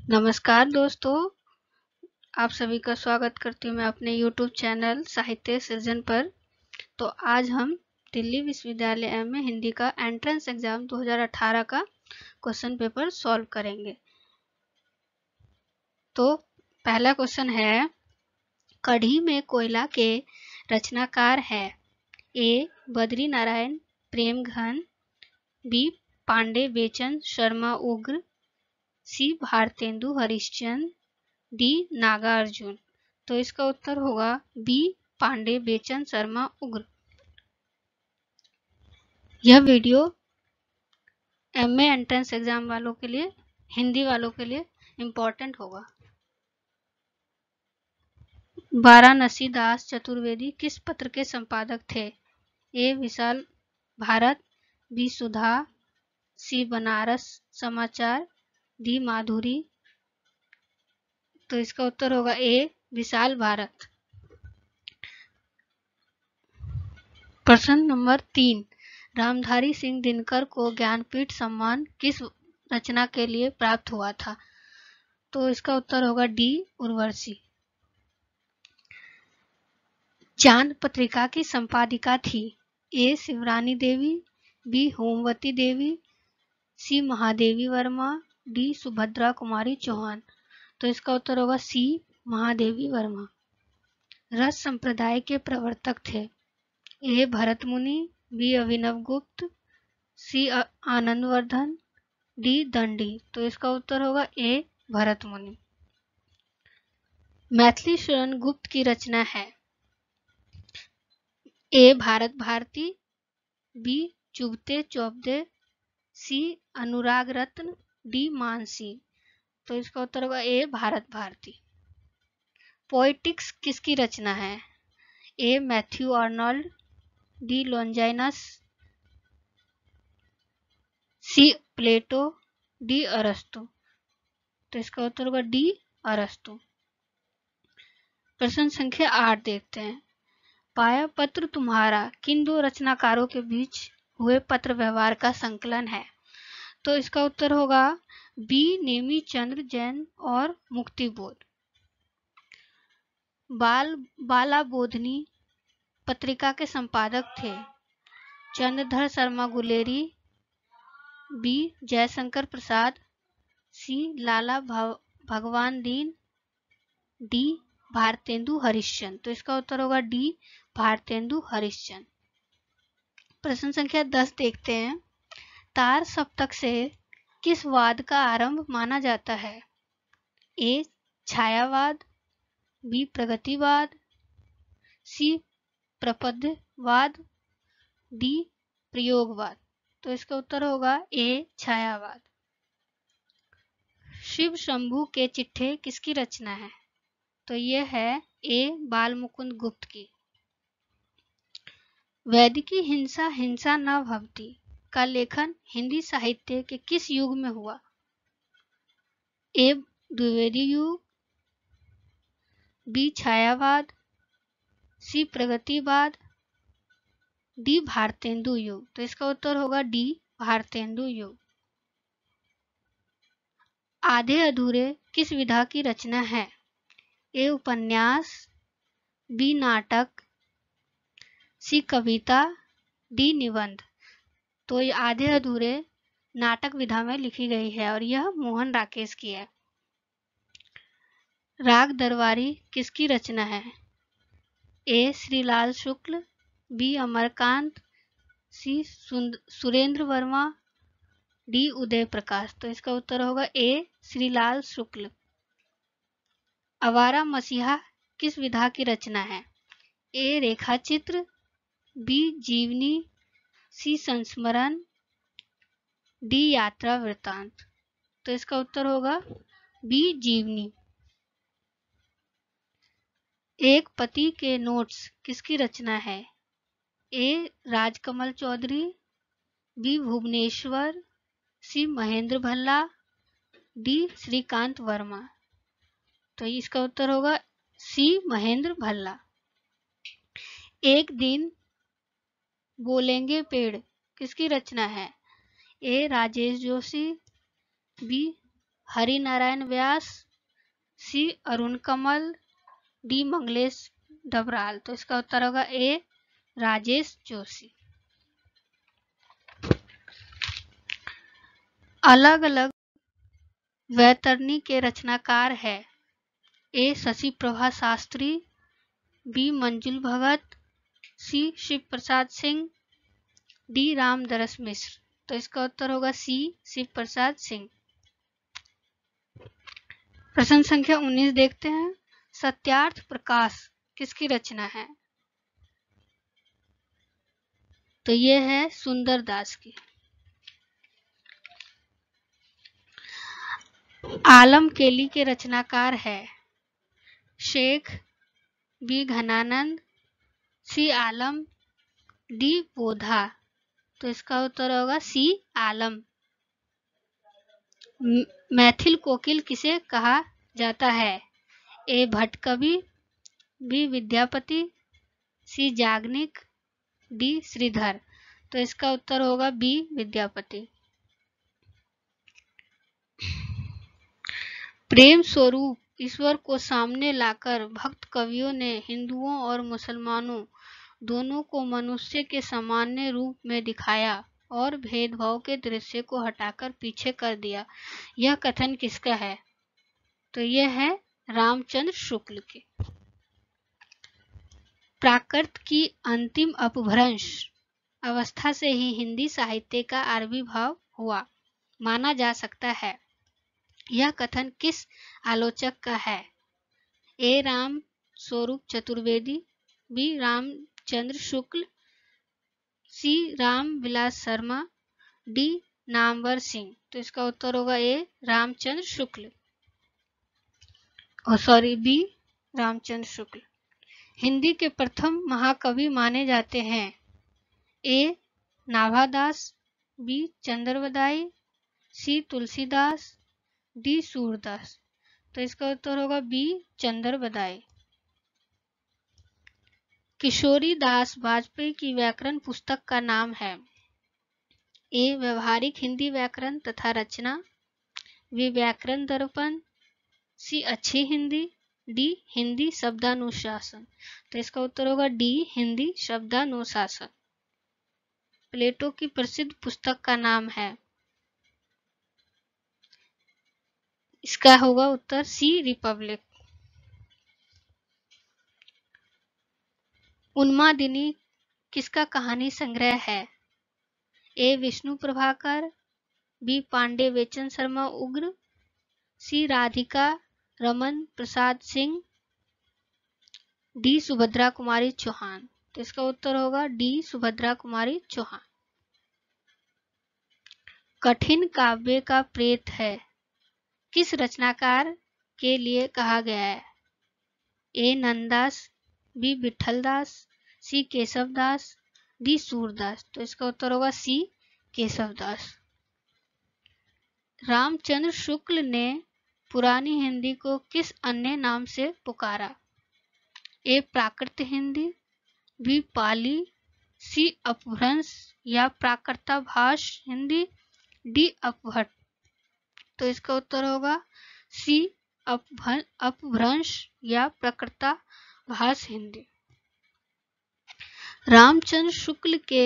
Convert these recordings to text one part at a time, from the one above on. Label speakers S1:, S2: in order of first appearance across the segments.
S1: नमस्कार दोस्तों, आप सभी का स्वागत करती हूँ मैं अपने YouTube चैनल साहित्य सृजन पर। तो आज हम दिल्ली विश्वविद्यालय में हिंदी का एंट्रेंस एग्जाम 2018 का क्वेश्चन पेपर सॉल्व करेंगे। तो पहला क्वेश्चन है, कढ़ी में कोयला के रचनाकार है? ए बद्री नारायण प्रेमघन, बी पांडे बेचन शर्मा उग्र, सी भारतेंदु हरिश्चंद्र, डी नागार्जुन। तो इसका उत्तर होगा बी पांडे बेचन शर्मा उग्र। यह वीडियो एमए एंट्रेंस एग्जाम वालों के लिए, हिंदी वालों के लिए इम्पोर्टेंट होगा। वाराणसी दास चतुर्वेदी किस पत्र के संपादक थे? ए विशाल भारत, बी सुधा, सी बनारस समाचार, डी माधुरी। तो इसका उत्तर होगा ए विशाल भारत। प्रश्न नंबर 3, रामधारी सिंह दिनकर को ज्ञानपीठ सम्मान किस रचना के लिए प्राप्त हुआ था? तो इसका उत्तर होगा डी उर्वशी। चांद पत्रिका की संपादिका थी? ए शिवरानी देवी, बी होमवती देवी, सी महादेवी वर्मा, डी सुभद्रा कुमारी चौहान। तो इसका उत्तर होगा सी महादेवी वर्मा। रस संप्रदाय के प्रवर्तक थे? ए भरत मुनि, बी अभिनव गुप्त, सी आनंदवर्धन, डी दंडी। तो इसका उत्तर होगा ए भरत मुनि। मैथिली शरण गुप्त की रचना है? ए भारत भारती, बी चुगते चौबदे, सी अनुराग रत्न, डी मानसी। तो इसका उत्तर होगा ए भारत भारती। पोएटिक्स किसकी रचना है? ए मैथ्यू आर्नल्ड, डी लॉन्जाइनस, सी प्लेटो, डी अरस्तु। तो इसका उत्तर होगा डी अरस्तु। प्रश्न संख्या 8 देखते हैं। पाया पत्र तुम्हारा किन दो रचनाकारों के बीच हुए पत्र व्यवहार का संकलन है? तो इसका उत्तर होगा बी नेमी चंद्र जैन और मुक्तिबोध। बाला बोधनी पत्रिका के संपादक थे? चंद्रधर शर्मा गुलेरी, बी जयशंकर प्रसाद, सी लाला भगवान दीन, डी भारतेंदु हरिश्चंद्र। तो इसका उत्तर होगा डी भारतेंदु हरिश्चंद्र। प्रश्न संख्या 10 देखते हैं। तार सप्तक से किस वाद का आरंभ माना जाता है? ए छायावाद, बी प्रगतिवाद, सी प्रपद्यवाद, डी प्रयोगवाद। तो इसका उत्तर होगा ए छायावाद। शिव शंभू के चिट्ठे किसकी रचना है? तो यह है ए बाल मुकुंद गुप्त की। वैदिकी हिंसा हिंसा न भवति का लेखन हिंदी साहित्य के किस युग में हुआ? ए द्विवेदी युग, बी छायावाद, सी प्रगतिवाद, डी भारतेंदु युग। तो इसका उत्तर होगा डी भारतेंदु युग। आधे अधूरे किस विधा की रचना है? ए उपन्यास, बी नाटक, सी कविता, डी निबंध। तो ये आधे अधूरे नाटक विधा में लिखी गई है और यह मोहन राकेश की है। राग दरबारी किसकी रचना है? ए श्रीलाल शुक्ल, बी अमरकांत, सी सुरेंद्र वर्मा, डी उदय प्रकाश। तो इसका उत्तर होगा ए श्रीलाल शुक्ल। आवारा मसीहा किस विधा की रचना है? ए रेखा चित्र, बी जीवनी, सी संस्मरण, डी यात्रा वृत्तांत। तो इसका उत्तर होगा बी जीवनी। एक पति के नोट्स किसकी रचना है? ए राजकमल चौधरी, बी भुवनेश्वर, सी महेंद्र भल्ला, डी श्रीकांत वर्मा। तो इसका उत्तर होगा सी महेंद्र भल्ला। एक दिन बोलेंगे पेड़ किसकी रचना है? ए राजेश जोशी, बी हरि नारायण व्यास, सी अरुण कमल, डी मंगलेश डबराल। तो इसका उत्तर होगा ए राजेश जोशी। अलग अलग वैतरणी के रचनाकार है। ए शशि प्रभा शास्त्री, बी मंजुल भगत, सी शिव प्रसाद सिंह, डी रामदरस मिश्र। तो इसका उत्तर होगा सी शिव प्रसाद सिंह। प्रश्न संख्या 19 देखते हैं। सत्यार्थ प्रकाश किसकी रचना है? तो ये है सुंदर दास की। आलम केली के रचनाकार है। शेख, बी घनानंद, सी आलम, डी बोधा। तो इसका उत्तर होगा सी आलम। मैथिल कोकिल किसे कहा जाता है? ए भट्ट कवि, बी विद्यापति, सी याग्निक, डी श्रीधर। तो इसका उत्तर होगा बी विद्यापति। प्रेम स्वरूप ईश्वर को सामने लाकर भक्त कवियों ने हिंदुओं और मुसलमानों दोनों को मनुष्य के सामान्य रूप में दिखाया और भेदभाव के दृश्य को हटाकर पीछे कर दिया। यह कथन किसका है? तो यह है रामचंद्र शुक्ल के। प्राकृत की अंतिम अपभ्रंश अवस्था से ही हिंदी साहित्य का आविर्भाव हुआ माना जा सकता है। यह कथन किस आलोचक का है? ए राम स्वरूप चतुर्वेदी, बी रामचंद्र शुक्ल, सी राम विलास शर्मा, डी नामवर सिंह। तो इसका उत्तर होगा ए रामचंद्र शुक्ल, बी रामचंद्र शुक्ल। हिंदी के प्रथम महाकवि माने जाते हैं। ए नाभादास, बी चंद्रवदाई, सी तुलसीदास, डी सूरदास। तो इसका उत्तर होगा बी चंद्रवदाई। किशोरी दास वाजपेयी की व्याकरण पुस्तक का नाम है। ए व्यवहारिक हिंदी व्याकरण तथा रचना, बी व्याकरण दर्पण, सी अच्छी हिंदी, डी हिंदी शब्दानुशासन। तो इसका उत्तर होगा डी हिंदी शब्दानुशासन। प्लेटो की प्रसिद्ध पुस्तक का नाम है। इसका होगा उत्तर सी रिपब्लिक। उन्मादिनी किसका कहानी संग्रह है? ए विष्णु प्रभाकर, बी पांडे वेचन शर्मा उग्र, सी राधिका रमन प्रसाद सिंह, डी सुभद्रा कुमारी चौहान। तो इसका उत्तर होगा डी सुभद्रा कुमारी चौहान। कठिन काव्य का प्रेत है किस रचनाकार के लिए कहा गया है? ए नंददास, बी विठलदास, सी केशवदास, डी सूरदास। तो इसका उत्तर होगा सी केशवदास। रामचंद्र शुक्ल ने पुरानी हिंदी को किस अन्य नाम से पुकारा? ए प्राकृत हिंदी, बी पाली, सी अपभ्रंश या प्राकृताभास हिंदी, डी अपभट्ट। तो इसका उत्तर होगा सी अपभ्रंश या प्राकृताभास हिंदी। रामचंद्र शुक्ल के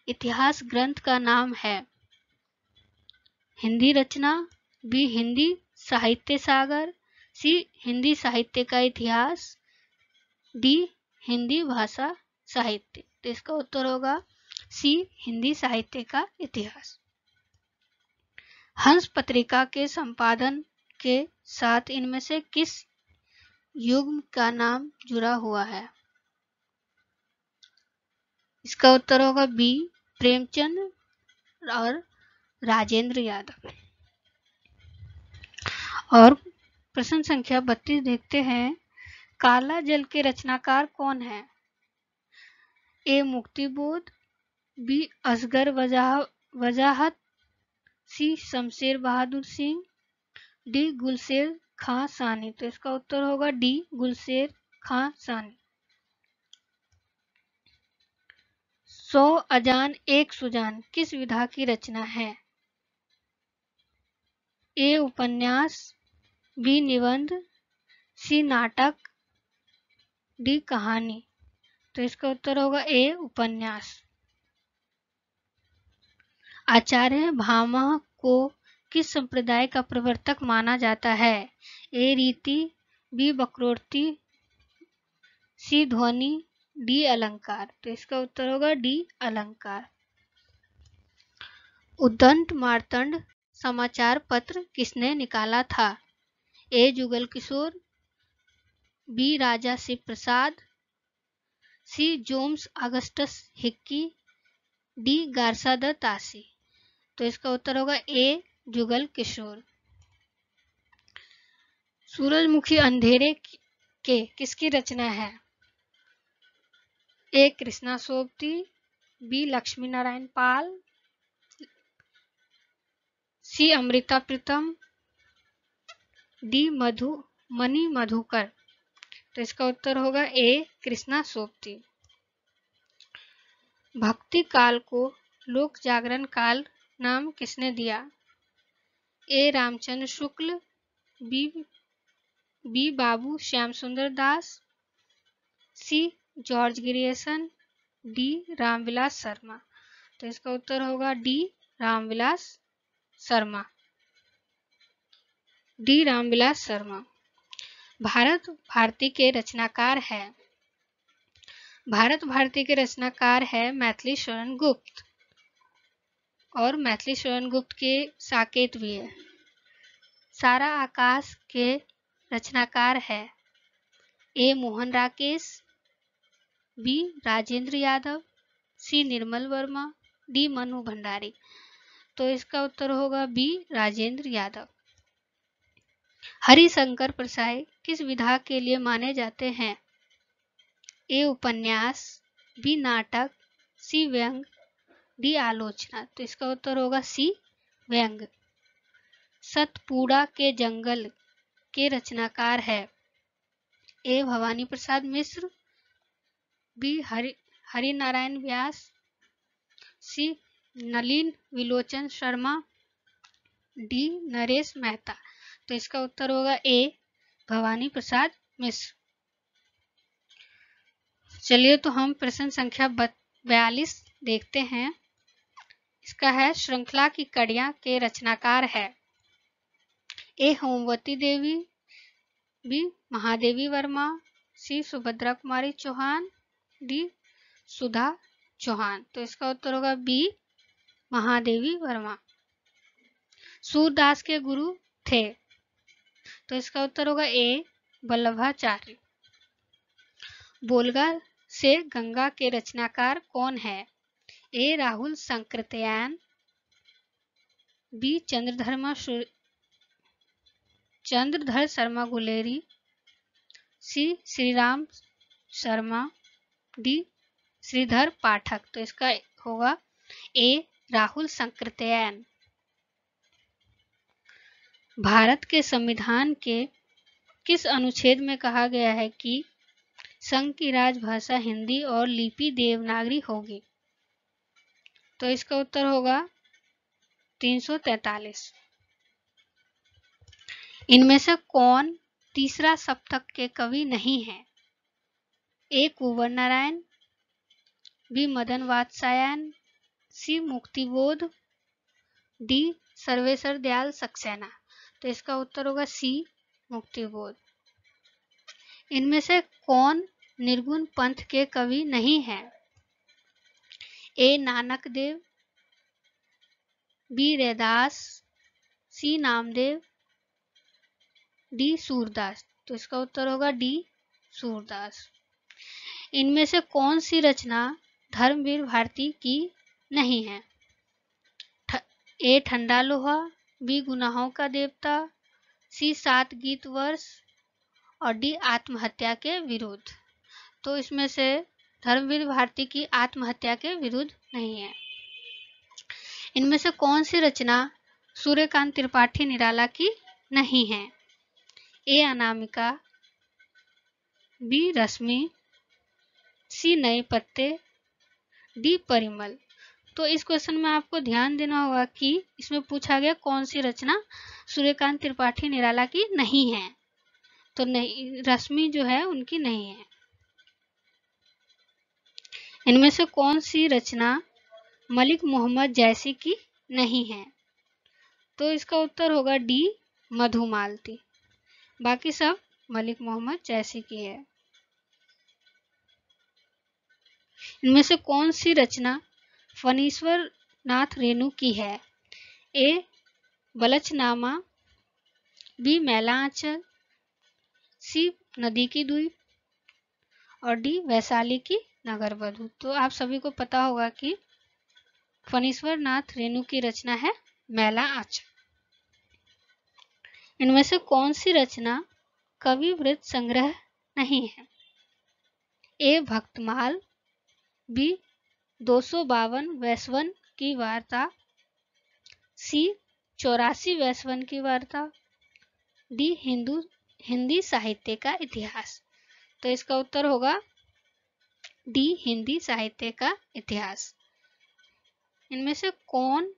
S1: इतिहास ग्रंथ का नाम है। हिंदी रचना, बी हिंदी साहित्य सागर, सी हिंदी साहित्य का इतिहास, डी हिंदी भाषा साहित्य। तो इसका उत्तर होगा सी हिंदी साहित्य का इतिहास। हंस पत्रिका के संपादन के साथ इनमें से किस युग्म का नाम जुड़ा हुआ है? इसका उत्तर होगा बी प्रेमचंद और राजेंद्र यादव। और प्रश्न संख्या 32 देखते हैं। काला जल के रचनाकार कौन है? ए मुक्तिबोध, बी असगर वजाहत, सी शमशेर बहादुर सिंह, डी गुलशेर खां सानी। तो इसका उत्तर होगा डी गुलशेर खां सानी। 100 अजान एक सुजान किस विधा की रचना है? ए उपन्यास, बी निबंध, सी नाटक, डी कहानी। तो इसका उत्तर होगा ए उपन्यास। आचार्य भामह को किस संप्रदाय का प्रवर्तक माना जाता है? ए रीति, बी वक्रोक्ति, सी ध्वनि, डी अलंकार। तो इसका उत्तर होगा डी अलंकार। उद्दंड मार्तंड समाचार पत्र किसने निकाला था? A Jugal Kishore, B Raja Shiv Prasad, C James Augustus Hicky, D Garcin de Tassy. तो इसका उत्तर होगा ए जुगल किशोर। सूरजमुखी अंधेरे के किसकी रचना है? ए कृष्णा सोबती, बी लक्ष्मी नारायण पाल, सी अमृता प्रीतम, डी मणि मधुकर। तो इसका उत्तर होगा ए कृष्णा सोबती। भक्ति काल को लोक जागरण काल नाम किसने दिया? A Ramchandra Shukla, B Babu Shyam Sundar Das, C George Grierson, D Ramvilas Sharma. तो इसका उत्तर होगा डी रामविलास शर्मा। डी रामविलास शर्मा। भारत भारती के रचनाकार है। भारत भारती के रचनाकार है मैथिली शरण गुप्त, और मैथिली शरण गुप्त के साकेत भी है। सारा आकाश के रचनाकार है ए मोहन राकेश, बी राजेंद्र यादव, सी निर्मल वर्मा, डी मनु भंडारी। तो इसका उत्तर होगा बी राजेंद्र यादव। हरिशंकर प्रसाई किस विधा के लिए माने जाते हैं? ए उपन्यास, बी नाटक, सी व्यंग, डी आलोचना। तो इसका उत्तर होगा सी व्यंग। सतपुड़ा के जंगल के रचनाकार है ए भवानी प्रसाद मिश्र, बी हरि नारायण व्यास, सी नलिन विलोचन शर्मा, डी नरेश मेहता। तो इसका उत्तर होगा ए भवानी प्रसाद मिश्र। चलिए तो हम प्रश्न संख्या 42 देखते हैं। इसका है श्रृंखला की कड़ियां के रचनाकार है ए होमवती देवी, बी महादेवी वर्मा, सी सुभद्रा कुमारी चौहान, डी सुधा चौहान। तो इसका उत्तर होगा बी महादेवी वर्मा। सूरदास के गुरु थे। तो इसका उत्तर होगा ए वल्लभाचार्य। बोलगा से गंगा के रचनाकार कौन है? ए राहुल संकृत्यायन, बी चंद्रधर शर्मा गुलेरी, सी श्रीराम शर्मा, डी श्रीधर पाठक। तो इसका होगा ए राहुल संकृत्यायन। भारत के संविधान के किस अनुच्छेद में कहा गया है कि संघ की राजभाषा हिंदी और लिपि देवनागरी होगी? तो इसका उत्तर होगा 343। इनमें से कौन तीसरा सप्तक के कवि नहीं है? ए कुंवर नारायण, बी मदन वात्स्यायन, सी मुक्तिबोध, डी सर्वेश्वर दयाल सक्सेना। तो इसका उत्तर होगा सी मुक्तिबोध। इनमें से कौन निर्गुण पंथ के कवि नहीं है? ए नानक देव, बी रैदास, सी नामदेव, डी सूरदास। तो इसका उत्तर होगा डी सूरदास। इनमें से कौन सी रचना धर्मवीर भारती की नहीं है? ए ठंडा लोहा, बी गुनाहों का देवता, सी 7 गीत वर्ष, और डी आत्महत्या के विरुद्ध। तो इसमें से धर्मवीर भारती की आत्महत्या के विरुद्ध नहीं है। इनमें से कौन सी रचना सूर्यकांत त्रिपाठी निराला की नहीं है? ए अनामिका, बी रश्मि, सी नए पत्ते, डी परिमल। तो इस क्वेश्चन में आपको ध्यान देना होगा कि इसमें पूछा गया कौन सी रचना सूर्यकांत त्रिपाठी निराला की नहीं है, तो नहीं, रश्मि जो है उनकी नहीं है। इनमें से कौन सी रचना मलिक मोहम्मद जैसी की नहीं है, तो इसका उत्तर होगा डी, मधुमालती। बाकी सब मलिक मोहम्मद जैसी की है। इनमें से कौन सी रचना फणीश्वर नाथ रेणु की है, ए बलचनामा, बी मैला आंचल, सी नदी की द्वीप और डी वैशाली की नगर वधु। तो आप सभी को पता होगा कि फणीश्वर नाथ रेणु की रचना है मैला आंचल। इनमें से कौन सी रचना कवि वृत्त संग्रह नहीं है, ए भक्तमाल, बी 252 वैश्वन की वार्ता, सी 84 वैश्वन की वार्ता, डी हिंदी साहित्य का इतिहास। तो इसका उत्तर होगा डी, हिंदी साहित्य का इतिहास। इनमें से कौन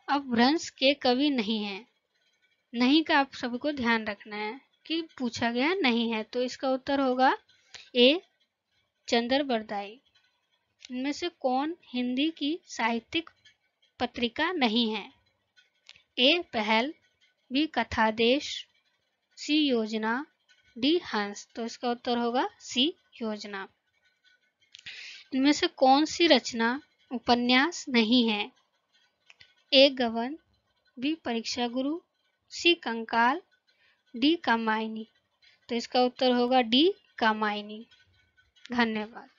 S1: अपभ्रंश के कवि नहीं है, नहीं का आप सभी को ध्यान रखना है कि पूछा गया नहीं है, तो इसका उत्तर होगा ए चंद्र बरदाई। इनमें से कौन हिंदी की साहित्यिक पत्रिका नहीं है, ए पहल, बी कथादेश, सी योजना, डी हंस। तो इसका उत्तर होगा सी योजना। इनमें से कौन सी रचना उपन्यास नहीं है, ए गबन, बी परीक्षा गुरु, सी कंकाल, डी कामायनी। तो इसका उत्तर होगा डी कामायनी। धन्यवाद।